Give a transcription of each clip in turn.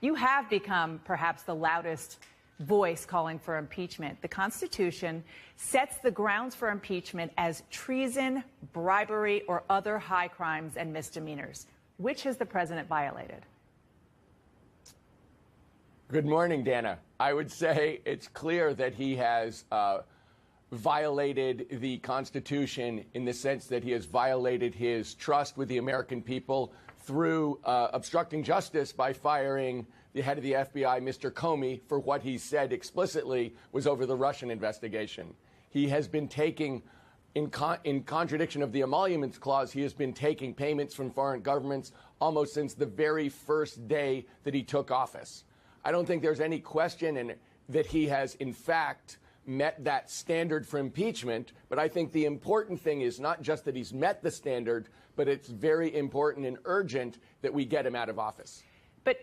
You have become perhaps the loudest voice calling for impeachment. The Constitution sets the grounds for impeachment as treason, bribery, or other high crimes and misdemeanors. Which has the president violated? Good morning, Dana. I would say it's clear that he has violated the Constitution in the sense that he has violated his trust with the American people through obstructing justice by firing the head of the FBI, Mr. Comey, for what he said explicitly was over the Russian investigation. He has been taking, in contradiction of the Emoluments Clause, he has been taking payments from foreign governments almost since the very first day that he took office. I don't think there's any question that he has, in fact, met that standard for impeachment, but I think the important thing is not just that he's met the standard, but it's very important and urgent that we get him out of office. But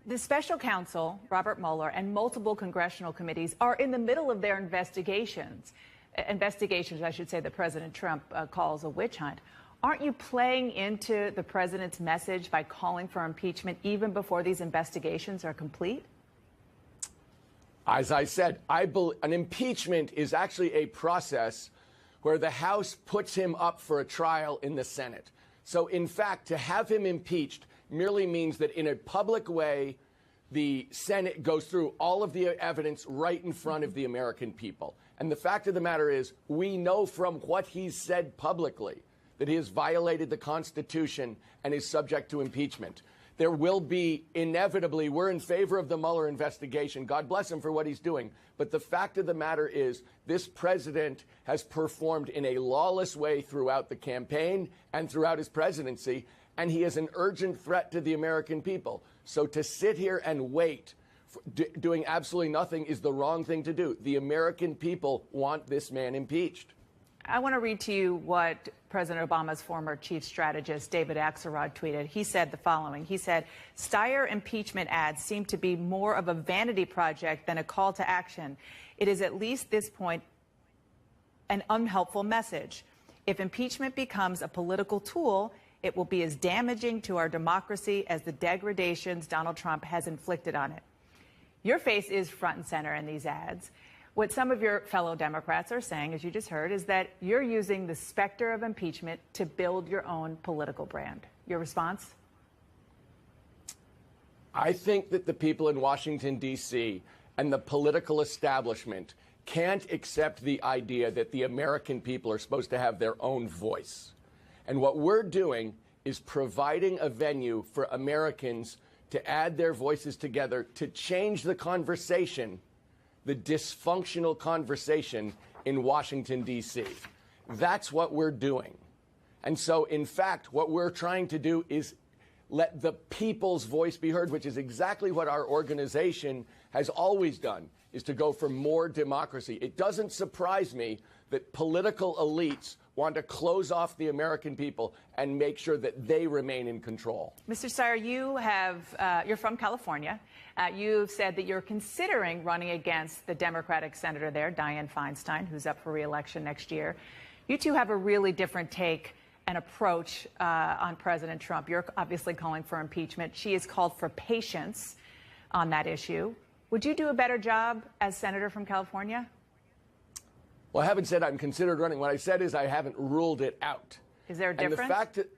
the special counsel, Robert Mueller, and multiple congressional committees are in the middle of their investigations, I should say, that President Trump calls a witch hunt. Aren't you playing into the president's message by calling for impeachment even before these investigations are complete? As I said, an impeachment is actually a process where the House puts him up for a trial in the Senate. So, in fact, to have him impeached merely means that in a public way, the Senate goes through all of the evidence right in front of the American people. And the fact of the matter is, we know from what he's said publicly that he has violated the Constitution and is subject to impeachment. There will be, inevitably, we're in favor of the Mueller investigation. God bless him for what he's doing. But the fact of the matter is, this president has performed in a lawless way throughout the campaign and throughout his presidency, and he is an urgent threat to the American people. So to sit here and wait, doing absolutely nothing, is the wrong thing to do. The American people want this man impeached. I want to read to you what President Obama's former chief strategist, David Axelrod, tweeted. He said the following. He said, "Dzair impeachment ads seem to be more of a vanity project than a call to action. It is at least this point an unhelpful message. If impeachment becomes a political tool, it will be as damaging to our democracy as the degradations Donald Trump has inflicted on it." Your face is front and center in these ads. What some of your fellow Democrats are saying, as you just heard, is that you're using the specter of impeachment to build your own political brand. Your response? I think that the people in Washington, D.C. and the political establishment can't accept the idea that the American people are supposed to have their own voice. And what we're doing is providing a venue for Americans to add their voices together to change the conversation, the dysfunctional conversation in Washington, D.C. That's what we're doing. And so, in fact, what we're trying to do is let the people's voice be heard, which is exactly what our organization has always done, is to go for more democracy. It doesn't surprise me that political elites want to close off the American people and make sure that they remain in control. Mr. Dzair, you're from California. You've said that you're considering running against the Democratic senator there, Dianne Feinstein, who's up for re-election next year. You two have a really different take and approach on President Trump. You're obviously calling for impeachment. She has called for patience on that issue. Would you do a better job as senator from California? Well, I haven't said I'm considered running. What I said is I haven't ruled it out. Is there a difference? And the fact that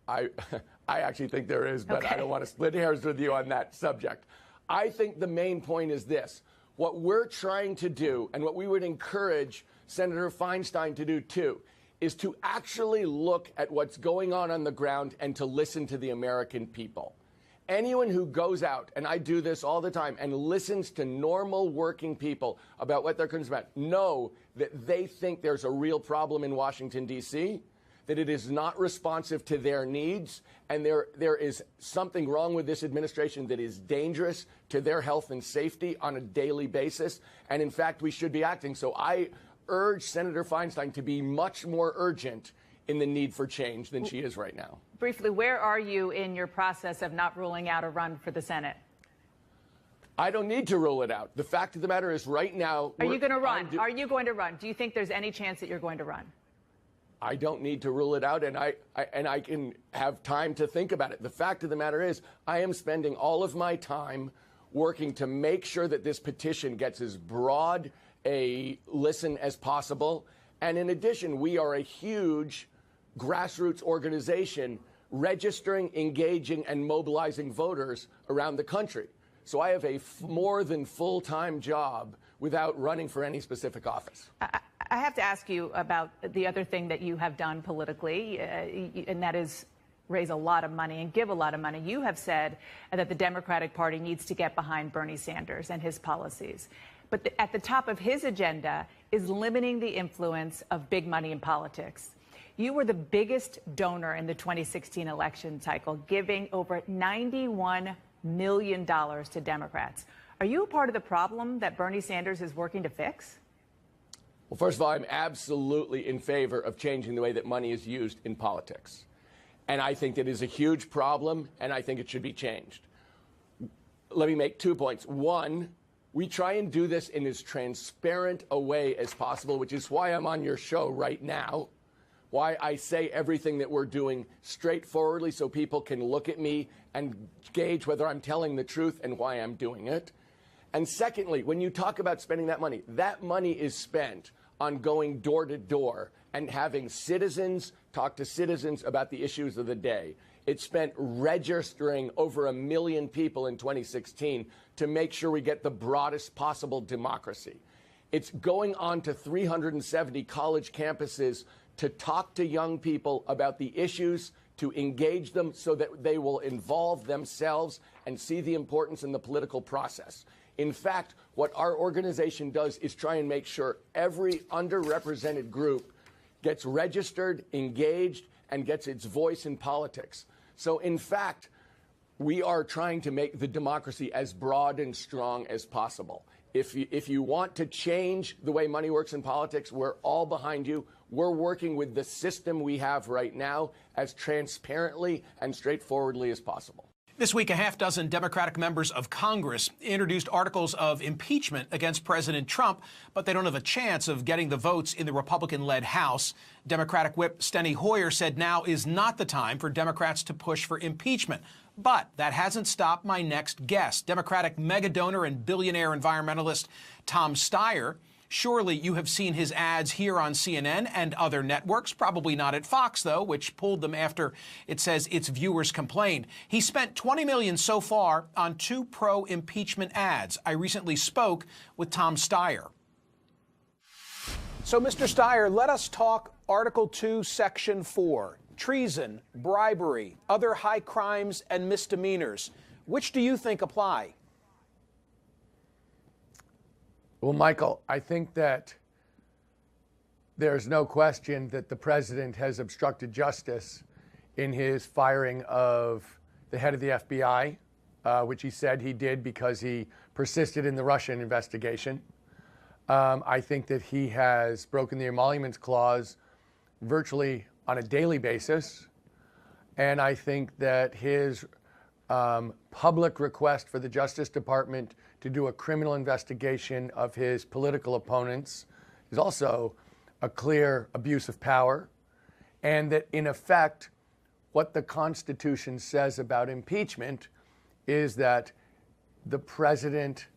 I actually think there is, but okay. I don't want to split hairs with you on that subject. I think the main point is this. What we're trying to do, and what we would encourage Senator Feinstein to do too, is to actually look at what's going on the ground and to listen to the American people. Anyone who goes out, and I do this all the time, and listens to normal working people about what they're concerned about, know that they think there's a real problem in Washington, D.C., that it is not responsive to their needs, and there is something wrong with this administration that is dangerous to their health and safety on a daily basis, and in fact, we should be acting. So I urge Senator Feinstein to be much more urgent in the need for change than she is right now. Briefly, where are you in your process of not ruling out a run for the Senate? I don't need to rule it out. The fact of the matter is right now... Are you going to run? Are you going to run? Do you think there's any chance that you're going to run? I don't need to rule it out, and I can have time to think about it. The fact of the matter is, I am spending all of my time working to make sure that this petition gets as broad a listen as possible. And in addition, we are a huge grassroots organization registering, engaging, and mobilizing voters around the country. So I have a more than full-time job without running for any specific office. I have to ask you about the other thing that you have done politically, and that is raise a lot of money and give a lot of money. You have said that the Democratic Party needs to get behind Bernie Sanders and his policies. But at the top of his agenda is limiting the influence of big money in politics. You were the biggest donor in the 2016 election cycle, giving over $91 million to Democrats. Are you a part of the problem that Bernie Sanders is working to fix? Well, first of all, I'm absolutely in favor of changing the way that money is used in politics. And I think that is a huge problem, and I think it should be changed. Let me make 2 points. One, we try and do this in as transparent a way as possible, which is why I'm on your show right now, why I say everything that we're doing straightforwardly so people can look at me and gauge whether I'm telling the truth and why I'm doing it. And secondly, when you talk about spending that money is spent on going door to door and having citizens talk to citizens about the issues of the day. It's spent registering over 1 million people in 2016 to make sure we get the broadest possible democracy. It's going on to 370 college campuses to talk to young people about the issues, to engage them so that they will involve themselves and see the importance in the political process. In fact, what our organization does is try and make sure every underrepresented group gets registered, engaged, and gets its voice in politics. So, in fact, we are trying to make the democracy as broad and strong as possible. If you want to change the way money works in politics, we're all behind you. We're working with the system we have right now as transparently and straightforwardly as possible. This week, a half-dozen Democratic members of Congress introduced articles of impeachment against President Trump, but they don't have a chance of getting the votes in the Republican-led House. Democratic Whip Steny Hoyer said now is not the time for Democrats to push for impeachment. But that hasn't stopped my next guest, Democratic mega-donor and billionaire environmentalist Tom Steyer. Surely you have seen his ads here on CNN and other networks, probably not at Fox, though, which pulled them after it says its viewers complained. He spent $20 million so far on 2 pro-impeachment ads. I recently spoke with Tom Steyer. So, Mr. Steyer, let us talk Article 2, Section 4, treason, bribery, other high crimes and misdemeanors. Which do you think apply? Well, Michael, I think that there's no question that the president has obstructed justice in his firing of the head of the FBI, which he said he did because he persisted in the Russian investigation. I think that he has broken the emoluments clause virtually on a daily basis. And I think that his public request for the Justice Department to do a criminal investigation of his political opponents is also a clear abuse of power, and that in effect, what the Constitution says about impeachment is that the president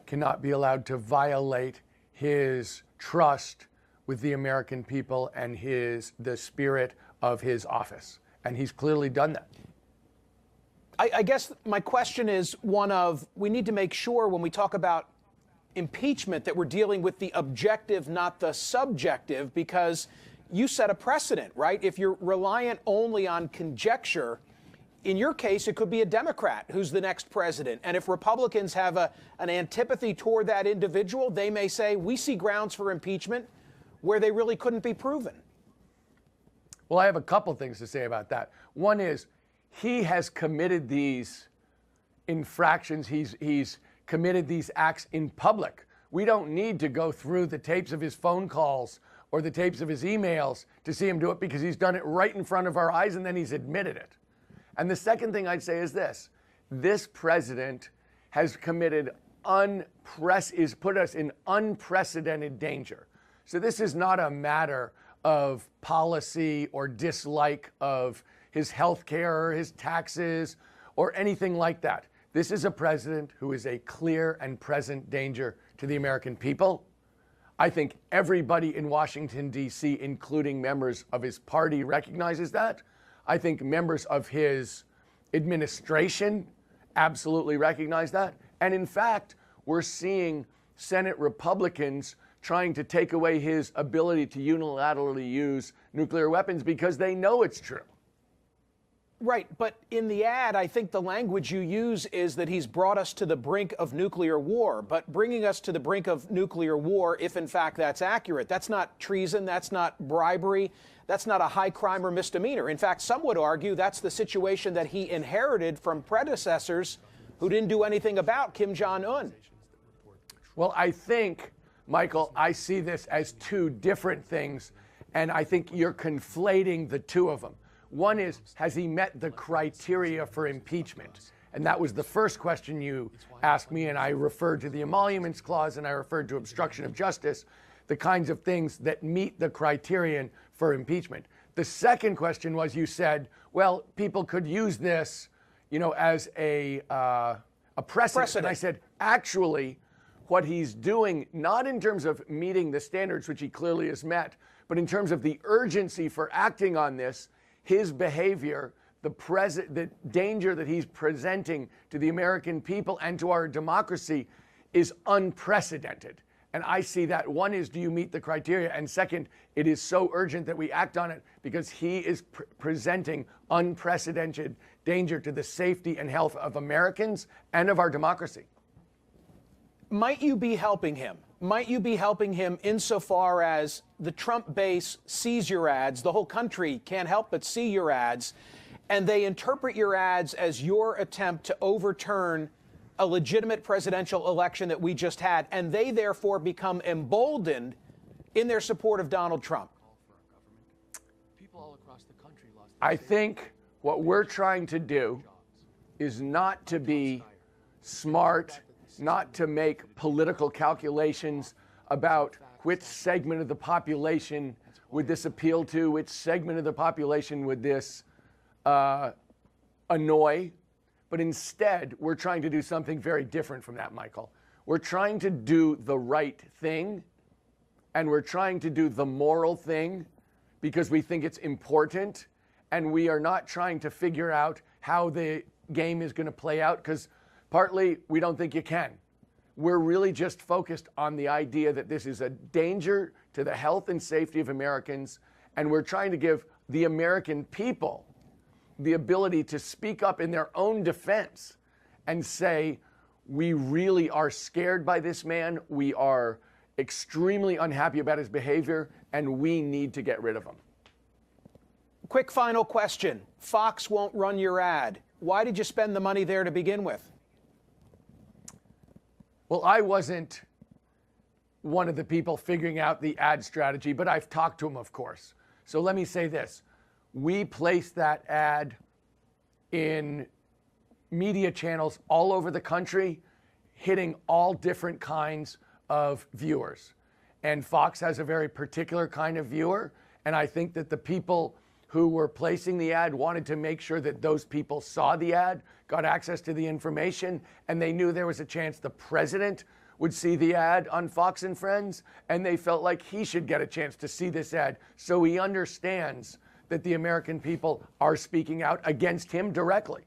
cannot be allowed to violate his trust with the American people and the spirit of his office. And he's clearly done that. I guess my question is one of, we need to make sure when we talk about impeachment that we're dealing with the objective, not the subjective, because you set a precedent, right? If you're reliant only on conjecture, in your case, it could be a Democrat who's the next president. And if Republicans have an antipathy toward that individual, they may say, we see grounds for impeachment where they really couldn't be proven. Well, I have a couple things to say about that. One is, he has committed these infractions. He's committed these acts in public. We don't need to go through the tapes of his phone calls or the tapes of his emails to see him do it, because he's done it right in front of our eyes and then he's admitted it. And the second thing I'd say is this. This president has committed put us in unprecedented danger. So this is not a matter of policy or dislike of his health care or his taxes or anything like that. This is a president who is a clear and present danger to the American people. I think everybody in Washington, D.C., including members of his party, recognizes that. I think members of his administration absolutely recognize that. And in fact, we're seeing Senate Republicans trying to take away his ability to unilaterally use nuclear weapons because they know it's true. Right, but in the ad, I think the language you use is that he's brought us to the brink of nuclear war. But bringing us to the brink of nuclear war, if in fact that's accurate, that's not treason, that's not bribery, that's not a high crime or misdemeanor. In fact, some would argue that's the situation that he inherited from predecessors who didn't do anything about Kim Jong-un. Well, I think, Michael, I see this as two different things, and I think you're conflating the two of them. One is, has he met the criteria for impeachment? And that was the first question you asked me, and I referred to the emoluments clause and I referred to obstruction of justice, the kinds of things that meet the criterion for impeachment. The second question was, you said, well, people could use this, as a precedent. And I said, actually, what he's doing, not in terms of meeting the standards, which he clearly has met, but in terms of the urgency for acting on this, his behavior, the danger that he's presenting to the American people and to our democracy is unprecedented. And I see that. One is, do you meet the criteria? And second, it is so urgent that we act on it because he is presenting unprecedented danger to the safety and health of Americans and of our democracy. Might you be helping him? Might you be helping him insofar as the Trump base sees your ads, the whole country can't help but see your ads, and they interpret your ads as your attempt to overturn a legitimate presidential election that we just had, and they therefore become emboldened in their support of Donald Trump? I think what we're trying to do is not to be smart, not to make political calculations about which segment of the population would this appeal to, which segment of the population would this annoy. But instead, we're trying to do something very different from that, Michael. We're trying to do the right thing, and we're trying to do the moral thing because we think it's important, and we are not trying to figure out how the game is going to play out because partly, we don't think you can. We're really just focused on the idea that this is a danger to the health and safety of Americans, and we're trying to give the American people the ability to speak up in their own defense and say, we really are scared by this man, we are extremely unhappy about his behavior, and we need to get rid of him. Quick final question. Fox won't run your ad. Why did you spend the money there to begin with? Well, I wasn't one of the people figuring out the ad strategy, but I've talked to him, of course. So let me say this. We placed that ad in media channels all over the country, hitting all different kinds of viewers. And Fox has a very particular kind of viewer, and I think that the people who were placing the ad wanted to make sure that those people saw the ad, got access to the information, and they knew there was a chance the president would see the ad on Fox and Friends, and they felt like he should get a chance to see this ad so he understands that the American people are speaking out against him directly.